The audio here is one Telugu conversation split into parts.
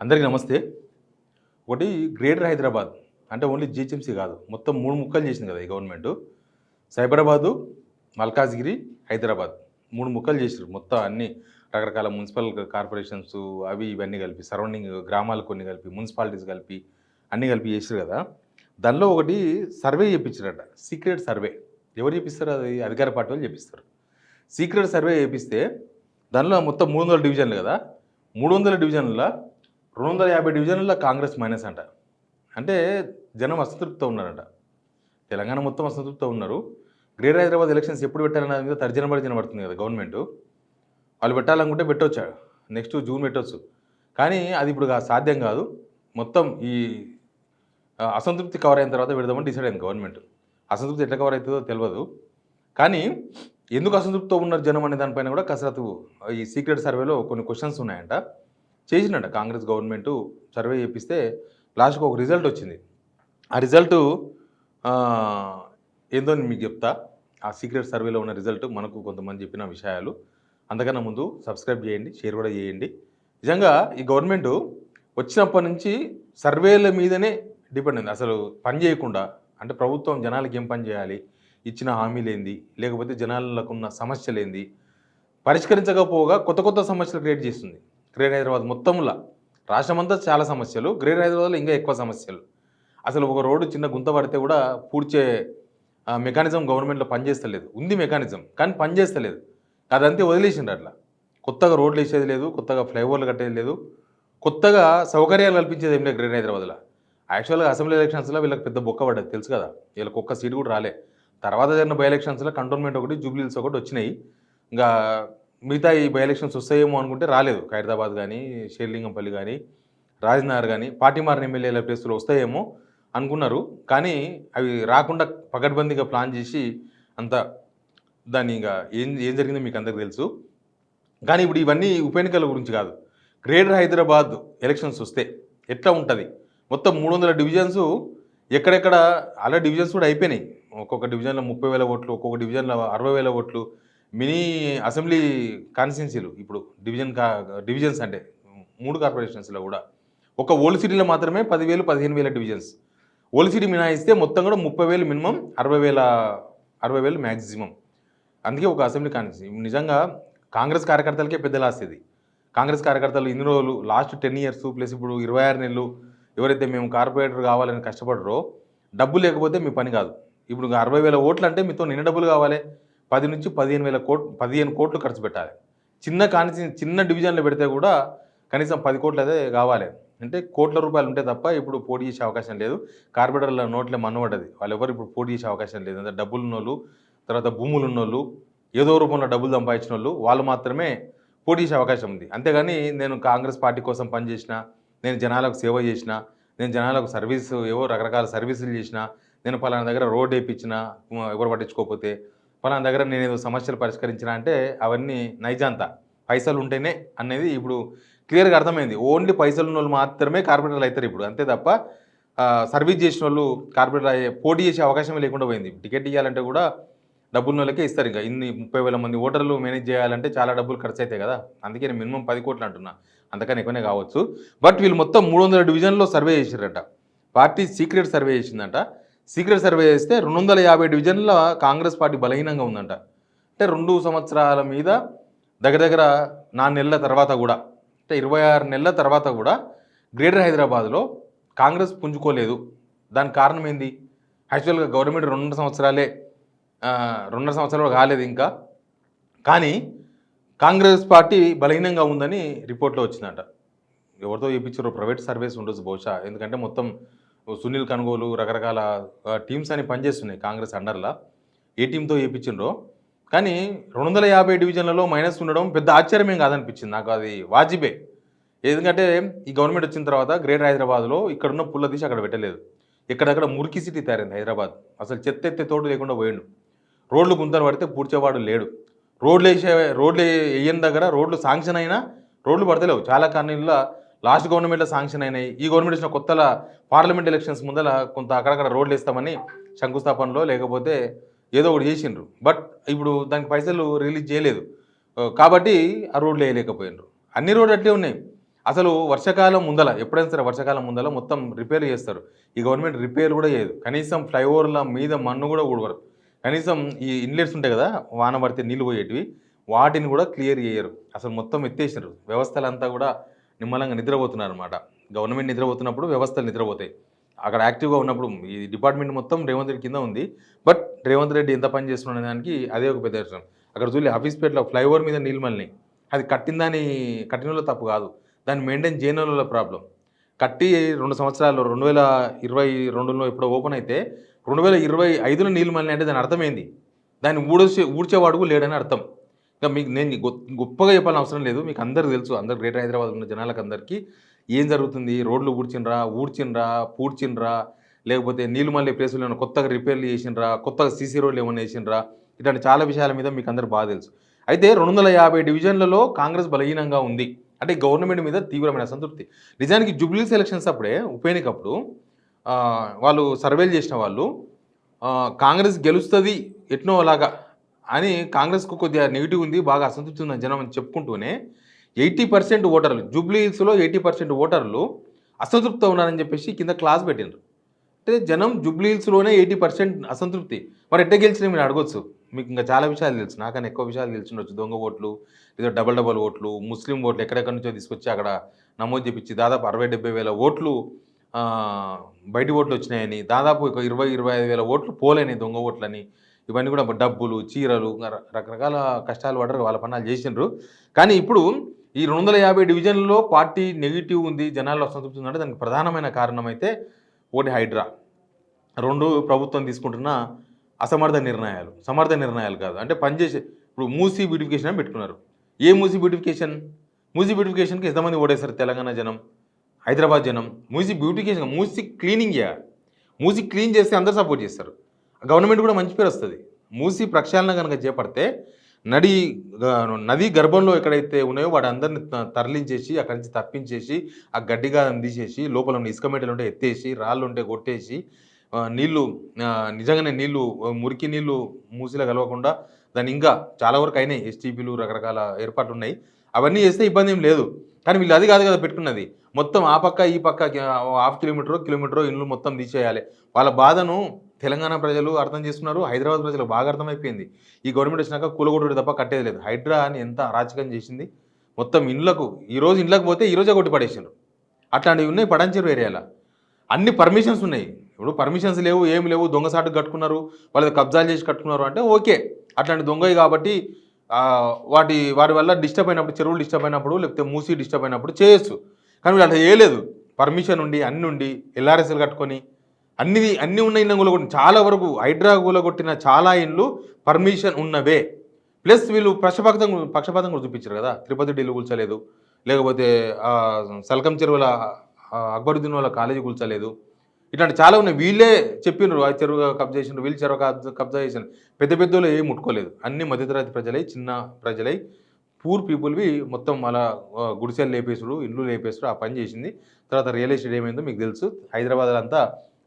అందరికీ నమస్తే. ఒకటి గ్రేటర్ హైదరాబాద్ అంటే ఓన్లీ జీహెచ్ఎంసీ కాదు. మొత్తం 3 ముక్కలు చేసింది కదా ఈ గవర్నమెంటు. సైబరాబాదు, మల్కాజ్గిరి, హైదరాబాద్ 3 ముక్కలు చేసిర్రు. మొత్తం అన్ని రకరకాల మున్సిపల్ కార్పొరేషన్స్ అవి ఇవన్నీ కలిపి సరౌండింగ్ గ్రామాలు కొన్ని కలిపి మున్సిపాలిటీస్ కలిపి అన్నీ కలిపి చేసిర్రు కదా. దానిలో ఒకటి సర్వే చేయించారట. Secret survey. ఎవరు చేపిస్తారు? అది అధికార పార్టీ వాళ్ళు చేపిస్తారు. సీక్రెట్ సర్వే చేపిస్తే దానిలో మొత్తం 300 డివిజన్లు కదా. 300 డివిజన్ల 250 డివిజన్లలో కాంగ్రెస్ మైనస్ అంట. అంటే జనం అసంతృప్తితో ఉన్నారంట. తెలంగాణ మొత్తం అసంతృప్తితో ఉన్నారు. గ్రేటర్ హైదరాబాద్ ఎలక్షన్స్ ఎప్పుడు పెట్టాలనే మీద తర్జన భర్జన పడుతుంది కదా గవర్నమెంట్. వాళ్ళు పెట్టాలనుకుంటే పెట్టవచ్చు, నెక్స్ట్ జూన్ పెట్టవచ్చు. కానీ అది ఇప్పుడు సాధ్యం కాదు. మొత్తం ఈ అసంతృప్తి కవర్ అయిన తర్వాత పెడదామని డిసైడ్ అయింది గవర్నమెంట్. అసంతృప్తి ఎట్లా కవర్ అవుతుందో తెలియదు. కానీ ఎందుకు అసంతృప్తితో ఉన్నారు జనం అనే దానిపైన కూడా కసరత్తు ఈ సీక్రెట్ సర్వేలో కొన్ని క్వశ్చన్స్ ఉన్నాయంట. చేసినట్ట కాంగ్రెస్ గవర్నమెంట్ సర్వే చేపిస్తే లాస్ట్కి ఒక రిజల్ట్ వచ్చింది. ఆ రిజల్ట్ ఏందో మీకు చెప్తా. ఆ సీక్రెట్ సర్వేలో ఉన్న రిజల్ట్ మనకు కొంతమంది చెప్పిన విషయాలు. అంతకన్నా ముందు సబ్స్క్రైబ్ చేయండి, షేర్ కూడా చేయండి. నిజంగా ఈ గవర్నమెంట్ వచ్చినప్పటి నుంచి సర్వేల మీదనే డిపెండ్ అయింది. అసలు పని చేయకుండా అంటే ప్రభుత్వం జనాలకి ఏం పని చేయాలి, ఇచ్చిన హామీలేంది, లేకపోతే జనాలకు ఉన్న సమస్యలేంది పరిష్కరించకపోగా కొత్త కొత్త సమస్యలు క్రియేట్ చేస్తుంది. గ్రేటర్ హైదరాబాద్ మొత్తంలో రాష్ట్రమంతా చాలా సమస్యలు, గ్రేటర్ హైదరాబాద్లో ఇంకా ఎక్కువ సమస్యలు. అసలు ఒక రోడ్డు చిన్న గుంత పడితే కూడా పూడ్చే మెకానిజం గవర్నమెంట్లో పనిచేస్తలేదు. ఉంది మెకానిజం కానీ పనిచేస్తలేదు. అదంతే వదిలేసిండ్రు. అట్లా కొత్తగా రోడ్లు వేసేది లేదు, కొత్తగా ఫ్లైఓవర్లు కట్టేది లేదు, కొత్తగా సౌకర్యాలు కల్పించేది ఏం లేదు గ్రేటర్ హైదరాబాద్లో. యాక్చువల్గా అసెంబ్లీ ఎలక్షన్స్లో వీళ్ళకి పెద్ద బొక్క పడ్డది తెలుసు కదా. వీళ్ళకి ఒక్క సీటు కూడా రాలే. తర్వాత జరిగిన బై ఎలక్షన్స్లో కంటోన్మెంట్ ఒకటి, జూబ్లీహిల్స్ ఒకటి వచ్చినాయి. ఇంకా మిగతా ఈ బై ఎలక్షన్స్ వస్తాయేమో అనుకుంటే రాలేదు. ఖైరతాబాద్ కానీ, షేర్లింగంపల్లి కానీ, రాజనగర్ కానీ పార్టీ మారిన ఎమ్మెల్యేల ప్లేస్లో వస్తాయేమో అనుకున్నారు. కానీ అవి రాకుండా పకడ్బందీగా ప్లాన్ చేసి అంత దాన్ని ఇంకా ఏం ఏం జరిగిందో మీకు అందరికీ తెలుసు. కానీ ఇప్పుడు ఇవన్నీ ఉప ఎన్నికల గురించి కాదు. గ్రేటర్ హైదరాబాద్ ఎలక్షన్స్ వస్తే ఎట్లా ఉంటుంది, మొత్తం 300 డివిజన్స్ ఎక్కడెక్కడ అలా డివిజన్స్ కూడా అయిపోయినాయి. ఒక్కొక్క డివిజన్లో 30,000 ఓట్లు, ఒక్కొక్క డివిజన్లో 60,000 ఓట్లు. మినీ అసెంబ్లీ కాన్స్టిట్యున్సీలు ఇప్పుడు డివిజన్స్ అంటే 3 కార్పొరేషన్స్లో కూడా ఒక ఓల్డ్ సిటీలో మాత్రమే 10,000, 15,000 డివిజన్స్. ఓల్డ్ సిటీ మినాయిస్తే మొత్తం కూడా 30,000 మినిమం, 60,000 మ్యాక్సిమం. అందుకే ఒక అసెంబ్లీ కాన్స్టిట్యున్సీ. నిజంగా కాంగ్రెస్ కార్యకర్తలకే పెద్ద లాస్ ఇది. కాంగ్రెస్ కార్యకర్తలు ఇన్ని రోజులు లాస్ట్ 10 ఇయర్స్ ప్లస్ ఇప్పుడు 26 నెలలు ఎవరైతే మేము కార్పొరేటర్ కావాలని కష్టపడరో డబ్బు లేకపోతే మీ పని కాదు. ఇప్పుడు 60,000 ఓట్లు అంటే మీతో ఎన్ని డబ్బులు కావాలి? 10 నుంచి 15 కోట్లు ఖర్చు పెట్టాలి. చిన్న డివిజన్లో పెడితే కూడా కనీసం 10 కోట్లు అయితే కావాలి. అంటే కోట్ల రూపాయలు ఉంటే తప్ప ఇప్పుడు పోటీ చేసే అవకాశం లేదు. కార్పొరేటర్ల నోట్లే మన్నుపడ్డది. వాళ్ళు ఎవరు ఇప్పుడు పోటీ చేసే అవకాశం లేదు. అంటే డబ్బులు ఉన్నోళ్ళు, తర్వాత భూములు ఉన్నోళ్ళు, ఏదో రూపంలో డబ్బులు సంపాదించిన వాళ్ళు మాత్రమే పోటీ చేసే అవకాశం ఉంది. అంతేగాని నేను కాంగ్రెస్ పార్టీ కోసం పనిచేసిన, నేను జనాలకు సేవ చేసిన, నేను జనాలకు ఏవో రకరకాల సర్వీసులు చేసిన, నేను పలానా దగ్గర రోడ్ వేయించిన ఎవరు పట్టించుకోకపోతే, పలానా దగ్గర నేను ఏదో సమస్యలు పరిష్కరించిన అంటే అవన్నీ నైజాంతా. పైసలు ఉంటేనే అనేది ఇప్పుడు క్లియర్గా అర్థమైంది. ఓన్లీ పైసలు ఉన్న వాళ్ళు మాత్రమే కార్పొరేటర్లు అవుతారు ఇప్పుడు. అంతే తప్ప సర్వీస్ చేసిన వాళ్ళు కార్పొరేటర్ పోటీ చేసే అవకాశమే లేకుండా పోయింది. టికెట్ ఇవ్వాలంటే కూడా డబ్బున్న వాళ్ళకే ఇస్తారు. ఇంకా ఇన్ని 30,000 మంది ఓటర్లు మేనేజ్ చేయాలంటే చాలా డబ్బులు ఖర్చు అవుతాయి కదా. అందుకే నేను మినిమం 10 కోట్లు అంటున్నా, అంతకని ఎక్కువనే కావచ్చు. బట్ వీళ్ళు మొత్తం 300 డివిజన్లో సర్వే చేశారట. పార్టీ సీక్రెట్ సర్వే చేసిందంట. సీక్రెట్ సర్వే చేస్తే 250 డివిజన్ల కాంగ్రెస్ పార్టీ బలహీనంగా ఉందంట. అంటే 2 సంవత్సరాల మీద దగ్గర 4 నెలల తర్వాత కూడా, అంటే 26 నెలల తర్వాత కూడా గ్రేటర్ హైదరాబాద్లో కాంగ్రెస్ పుంజుకోలేదు. దానికి కారణం ఏంది? యాక్చువల్గా గవర్నమెంట్ 2 సంవత్సరాలు కాలేదు ఇంకా. కానీ కాంగ్రెస్ పార్టీ బలహీనంగా ఉందని రిపోర్ట్లో వచ్చిందట. ఎవరితో చేయించారో ప్రైవేట్ సర్వీస్ ఉండొచ్చు బహుశా. ఎందుకంటే మొత్తం సునీల్ కనుగోలు రకరకాల టీమ్స్ అని పనిచేస్తున్నాయి కాంగ్రెస్ అండర్లా. ఏ టీంతో చేయించిండ్రో కానీ 250 డివిజన్లలో మైనస్ ఉండడం పెద్ద ఆశ్చర్యమేం కాదనిపించింది నాకు. అది వాజిబే. ఎందుకంటే ఈ గవర్నమెంట్ వచ్చిన తర్వాత గ్రేటర్ హైదరాబాద్లో ఇక్కడున్న పుల్ల తీసి అక్కడ పెట్టలేదు. ఎక్కడక్కడ మురికి సిటీ తయారైంది హైదరాబాద్. అసలు చెత్త ఎత్తే తోడు లేకుండా పోయిండు. రోడ్లు గుంతలు పడితే పూడ్చేవాడు లేడు. రోడ్లు వేయని దగ్గర రోడ్లు శాంక్షన్ అయినా రోడ్లు పడతలేవు. చాలా కారణాల్లో లాస్ట్ గవర్నమెంట్లో శాంక్షన్ అయినాయి. ఈ గవర్నమెంట్ వచ్చిన కొత్తల పార్లమెంట్ ఎలక్షన్స్ ముందర కొంత అక్కడక్కడ రోడ్లు వేస్తామని శంకుస్థాపనలో లేకపోతే ఏదో ఒకటి చేసిండ్రు. బట్ ఇప్పుడు దానికి పైసలు రిలీజ్ చేయలేదు కాబట్టి ఆ రోడ్లు వేయలేకపోయినరు. అన్ని రోడ్లు అట్లే ఉన్నాయి. అసలు వర్షాకాలం ముందల ఎప్పుడైనా సరే వర్షాకాలం ముందల మొత్తం రిపేర్ చేస్తారు. ఈ గవర్నమెంట్ రిపేర్ కూడా చేయదు. కనీసం ఫ్లైఓవర్ల మీద మన్ను కూడా ఊడవరు. కనీసం ఈ ఇన్లెట్స్ ఉంటాయి కదా, వాన పడితే నీళ్ళు పోయేటివి, వాటిని కూడా క్లియర్ చేయరు. అసలు మొత్తం ఎత్తేసినారు. వ్యవస్థలంతా కూడా నిమ్మలంగా నిద్రపోతున్నారన్నమాట. గవర్నమెంట్ నిద్రపోతున్నప్పుడు వ్యవస్థలు నిద్రపోతాయి. అక్కడ యాక్టివ్గా ఉన్నప్పుడు ఈ డిపార్ట్మెంట్ మొత్తం రేవంత్ రెడ్డి కింద ఉంది. బట్ రేవంత్ రెడ్డి ఎంత పని చేస్తున్న దానికి అదే ఒక పెద్ద విషయం. అక్కడ చూడలే ఆఫీస్పేటలో ఫ్లైఓవర్ మీద నీళ్ళు మళ్ళీ అది కట్టినలో తప్పు కాదు, దాన్ని మెయింటైన్ చేయడంలో ప్రాబ్లం. కట్టి 2 సంవత్సరాలు 2022లో ఎప్పుడో ఓపెన్ అయితే 2025లో నీళ్ళు మళ్ళీ అంటే దాని అర్థమైంది, దాన్ని ఊడ్చేవాడుకు లేడని అర్థం. ఇంకా మీకు నేను గొప్పగా చెప్పాలని అవసరం లేదు, మీకు అందరికీ తెలుసు. అందరు గ్రేటర్ హైదరాబాద్ ఉన్న జనాలకు అందరికీ ఏం జరుగుతుంది. రోడ్లు పూడ్చిండ్రా, లేకపోతే నీళ్ళు మళ్ళీ ప్లేసులు ఏమైనా కొత్తగా రిపేర్లు చేసిండ్రా, కొత్తగా సీసీ రోడ్లు ఏమైనా వేసిండ్రా, ఇట్లాంటి చాలా విషయాల మీద మీకు అందరు బాగా తెలుసు. అయితే 250 డివిజన్లలో కాంగ్రెస్ బలహీనంగా ఉంది అంటే గవర్నమెంట్ మీద తీవ్రమైన అసంతృప్తి. నిజానికి జూబ్లీ ఎలక్షన్స్ అప్పుడే ఉప ఎన్నికప్పుడు వాళ్ళు సర్వేలు చేసిన వాళ్ళు కాంగ్రెస్ గెలుస్తుంది ఎట్నో అలాగా అని, కాంగ్రెస్కు కొద్దిగా నెగిటివ్ ఉంది, బాగా అసంతృప్తి ఉందని జనం అని చెప్పుకుంటూనే 80% ఓటర్లు, జూబ్లీ హిల్స్లో 80% ఓటర్లు అసంతృప్తితో ఉన్నారని చెప్పేసి కింద క్లాస్ పెట్టినారు. అంటే జనం జూబ్లీ హిల్స్లోనే 80% అసంతృప్తి. మరి ఎట్ట గెలిచినా మీరు అడగొచ్చు, మీకు ఇంకా చాలా విషయాలు తెలుసు, నాకన్నా ఎక్కువ విషయాలు తెలిసిండొచ్చు. దొంగ ఓట్లు, లేదా డబల్ ఓట్లు, ముస్లిం ఓట్లు ఎక్కడెక్కడి నుంచో తీసుకొచ్చి అక్కడ నమోదు చేపించి దాదాపు 60-70 వేల ఓట్లు బయటి ఓట్లు వచ్చినాయని, దాదాపు 20-25 వేల ఓట్లు పోలేని దొంగ ఓట్లని, ఇవన్నీ కూడా డబ్బులు, చీరలు, రకరకాల కష్టాలు పడ్డారు, వాళ్ళ పన్నాలు చేసిండ్రు. కానీ ఇప్పుడు ఈ 250 డివిజన్లలో పార్టీ నెగిటివ్ ఉంది, జనాల్లో అసంతృప్తి ఉందంటే దానికి ప్రధానమైన కారణం అయితే ఒకటి హైడ్రా, 2 ప్రభుత్వం తీసుకుంటున్న సమర్థ నిర్ణయాలు కాదు అంటే పనిచేసే. ఇప్పుడు మూసీ బ్యూటిఫికేషన్ అని పెట్టుకున్నారు. ఏ మూసీ బ్యూటిఫికేషన్కి ఎంతమంది ఓడేశారు తెలంగాణ జనం, హైదరాబాద్ జనం? మూసీ క్లీనింగ్ చేయాలి. మూసీ క్లీన్ చేస్తే అందరూ సపోర్ట్ చేస్తారు, గవర్నమెంట్ కూడా మంచి పేరు వస్తుంది. మూసీ ప్రక్షాళన కనుక చేపడితే నది గర్భంలో ఎక్కడైతే ఉన్నాయో వాటి అందరిని తరలించేసి అక్కడి నుంచి తప్పించేసి ఆ గడ్డిగా తీసేసి లోపల ఉన్న ఇసుక మెట్టలు ఉంటే ఎత్తేసి రాళ్ళు ఉంటే కొట్టేసి నీళ్లు నిజంగానే మురికి నీళ్లు మూసిలో కలవకుండా దాన్ని ఇంకా చాలా వరకు అయినాయి. ఎస్టీపీలు రకరకాల ఏర్పాట్లు ఉన్నాయి, అవన్నీ చేస్తే ఇబ్బంది ఏం లేదు. కానీ వీళ్ళు అది కాదు కదా పెట్టుకున్నది, మొత్తం ఆ పక్క ఈ పక్క 1/2 కిలోమీటరో ఇల్లు మొత్తం తీసేయాలి. వాళ్ళ బాధను తెలంగాణ ప్రజలు అర్థం చేసుకున్నారు, హైదరాబాద్ ప్రజలకు బాగా అర్థమైపోయింది. ఈ గవర్నమెంట్ వచ్చినాక కూలగొట్టుడు తప్ప కట్టేది లేదు. హైడ్రా అని ఎంత అరాచకం చేసింది, మొత్తం ఈరోజు ఇండ్లకు పోతే ఈరోజే కొట్టి పడేసారు. అట్లాంటివి ఉన్నాయి పడంచేరు ఏరియాలో. అన్ని పర్మిషన్స్ ఉన్నాయి, ఇప్పుడు పర్మిషన్స్ లేవు, ఏమి లేవు, దొంగసాటుకు కట్టుకున్నారు, వాళ్ళు కబ్జాలు చేసి కట్టుకున్నారు అంటే ఓకే, అట్లాంటి దొంగవి కాబట్టి వాటి వల్ల డిస్టర్బ్ అయినప్పుడు, చెరువులు డిస్టర్బ్ అయినప్పుడు, లేకపోతే మూసి డిస్టర్బ్ అయినప్పుడు చేయొచ్చు. కానీ వీళ్ళు అట్లా చేయలేదు. పర్మిషన్ ఉండి అన్ని ఉండి ఎల్ఆర్ఎస్ఎల్ కట్టుకొని అన్నీ ఉన్న ఇళ్ళ కూలగొట్టిన, చాలా వరకు హైడ్రా కూలగొట్టిన చాలా ఇండ్లు పర్మిషన్ ఉన్నవే. ప్లస్ వీళ్ళు పక్షపాతం కూడా చూపించారు కదా, తిరుపతి ఢిల్లీ కూల్చలేదు, లేకపోతే సల్కం చెరువుల అక్బరుద్దీన్ వాళ్ళ కాలేజీ కూల్చలేదు, ఇట్లాంటి చాలా ఉన్నాయి. వీళ్ళే చెప్పినారు ఆ చెరువు కబ్జా చేసినారు, వీళ్ళు చెరువు కబ్జా చేసినారు. పెద్దలు ఏం ముట్టుకోలేదు, అన్ని మధ్యతరగతి ప్రజలై, చిన్న ప్రజలై, పూర్ పీపుల్వి మొత్తం అలా గుడిసెలు లేపేసుడు, ఇండ్లు లేపేసుడు ఆ పని చేసింది. తర్వాత రియల్ ఎస్టేట్ ఏమైందో మీకు తెలుసు. హైదరాబాద్ అంతా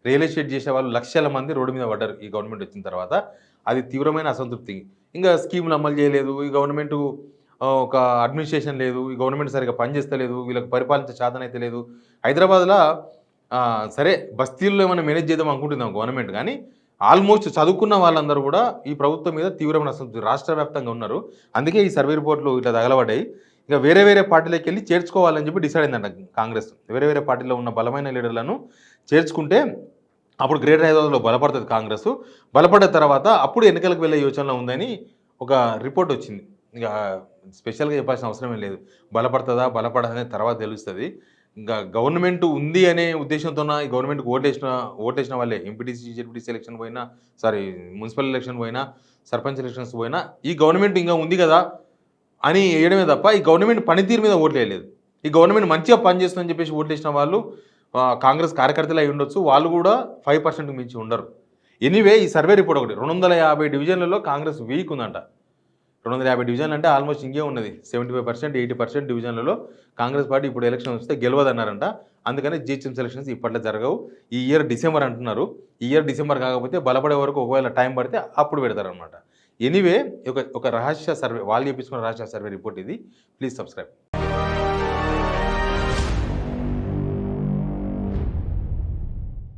రియల్ ఎస్టేట్ చేసే వాళ్ళు లక్షల మంది రోడ్డు మీద పడ్డారు ఈ గవర్నమెంట్ వచ్చిన తర్వాత. అది తీవ్రమైన అసంతృప్తి. ఇంకా స్కీములు అమలు చేయలేదు ఈ గవర్నమెంట్, ఒక అడ్మినిస్ట్రేషన్ లేదు, ఈ గవర్నమెంట్ సరిగ్గా పనిచేస్తలేదు, వీళ్ళకి పరిపాలించే సాధన అయితే లేదు. హైదరాబాద్లో సరే బస్తీల్లో ఏమైనా మేనేజ్ చేద్దాం అనుకుంటున్నాం గవర్నమెంట్, కానీ ఆల్మోస్ట్ చదువుకున్న వాళ్ళందరూ కూడా ఈ ప్రభుత్వం మీద తీవ్రమైన అసంతృప్తి రాష్ట్ర వ్యాప్తంగా ఉన్నారు. అందుకే ఈ సర్వే రిపోర్ట్లు ఇట్లా తగలబడ్డాయి. ఇక వేరే పార్టీలోకి వెళ్ళి చేర్చుకోవాలని చెప్పి డిసైడ్ అయిందంట కాంగ్రెస్. వేరే పార్టీలో ఉన్న బలమైన లీడర్లను చేర్చుకుంటే అప్పుడు గ్రేటర్ హైదరాబాద్లో బలపడుతుంది కాంగ్రెస్. బలపడ్డ తర్వాత అప్పుడు ఎన్నికలకు వెళ్ళే యోచనలో ఉందని ఒక రిపోర్ట్ వచ్చింది. ఇక స్పెషల్గా చెప్పాల్సిన అవసరమే లేదు, బలపడదనే తర్వాత తెలుస్తుంది. ఇంకా గవర్నమెంట్ ఉంది అనే ఉద్దేశంతోన ఈ గవర్నమెంట్కి ఓటేసిన వాళ్ళే ఎంపీటీసీ జెడ్పీటీసీ ఎలక్షన్ పోయినా, మున్సిపల్ ఎలక్షన్ పోయినా, సర్పంచ్ ఎలక్షన్స్ పోయినా ఈ గవర్నమెంట్ ఇంకా ఉంది కదా అని వేయడమే తప్ప ఈ గవర్నమెంట్ పనితీరు మీద ఓట్లు వేయలేదు. ఈ గవర్నమెంట్ మంచిగా పనిచేస్తుందని చెప్పేసి ఓట్లేసిన వాళ్ళు కాంగ్రెస్ కార్యకర్తలు అయి ఉండొచ్చు, వాళ్ళు కూడా 5% మించి ఉండరు. ఎనీవే ఈ సర్వే రిపోర్ట్ ఒకటి 250 డివిజన్లలో కాంగ్రెస్ వీక్ ఉందంట. 250 డివిజన్లు అంటే ఆల్మోస్ట్ ఇంకే ఉన్నది. 75%, 80% డివిజన్లలో కాంగ్రెస్ పార్టీ ఇప్పుడు ఎలక్షన్ వస్తే గెలవదన్నారంట. అందుకని జిహెచ్ఎంసీ ఎలక్షన్స్ ఇప్పట్లో జరగవు. ఈ ఇయర్ డిసెంబర్ అంటున్నారు. ఈ ఇయర్ డిసెంబర్ కాకపోతే బలపడే వరకు ఒకవేళ టైం పడితే అప్పుడు పెడతారనమాట. ఎనీవే ఒక రహస్య సర్వే, వాళ్ళు చేపించుకున్న రహస్య సర్వే రిపోర్ట్ ఇది. Please subscribe.